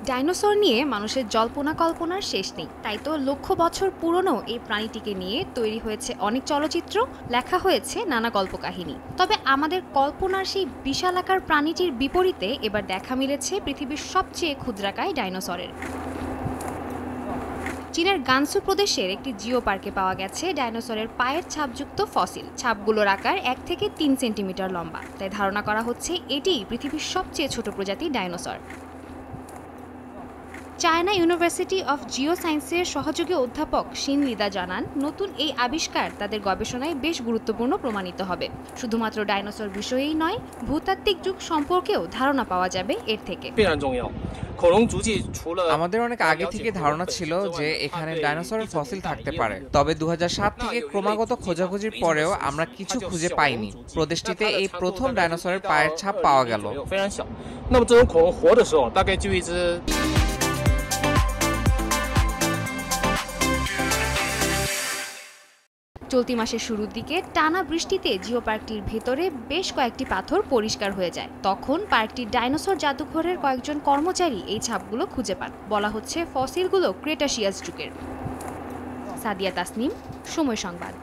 Dinosaur নিয়ে মানুষের জল্পনা কল্পনার শেষ নেই, তাই তো লক্ষ বছর পুরনো এই প্রাণীটিকে নিয়ে তৈরি হয়েছে অনেক চলচ্চিত্র, লেখা হয়েছে নানা কল্পকাহিনী। তবে আমাদের কল্পনার সেই বিশালাকার প্রাণীটির বিপরীতে এবার দেখা মিলেছে পৃথিবীর সবচেয়ে ক্ষুদ্রাকায় ডাইনোসরের। চীনের গানসু প্রদেশের একটি জিও পার্কে পাওয়া গেছে ডাইনোসরের পায়ের ছাপযুক্ত ফসিল। ছাপগুলোর আকার 1 থেকে 3 সেন্টিমিটার লম্বা, তাই ধারণা করা হচ্ছে এটিই পৃথিবীর সবচেয়ে ছোট প্রজাতির dinosaur. China university of Jio সায়েন্সের সহযোগী অধ্যাপক শিন লিদা জানান, নতুন এই আবিষ্কার তাদের গবেষণায় বেশ গুরুত্বপূর্ণ প্রমাণিত হবে। শুধুমাত্র ডাইনোসর বিষয়েই নয়, ভূতাত্ত্বিক যুগ সম্পর্কেও ধারণা পাওয়া যাবে এর থেকে। আমাদের অনেক আগে থেকে ধারণা ছিল যে এখানে ডাইনোসরের ফসিল থাকতে পারে, তবে 2007 থেকে ক্রমাগত খোঁজাখুঁজির পরেও আমরা কিছু খুঁজে পাইনি। প্রদেশটিতে এই প্রথম ডাইনোসরের পায়ের ছাপ পাওয়া গেল। চলতি মাসের শুরুর দিকে টানা বৃষ্টিতে জিও পার্কটির ভেতরে বেশ কয়েকটি পাথর পরিষ্কার হয়ে যায়। তখন পার্কটির ডাইনোসর জাদুঘরের কয়েকজন কর্মচারী এই ছাপগুলো খুঁজে পান। বলা হচ্ছে ফসিলগুলো ক্রেটাসিয়াস যুগের। সাদিয়া তাসনিম, সময় সংবাদ।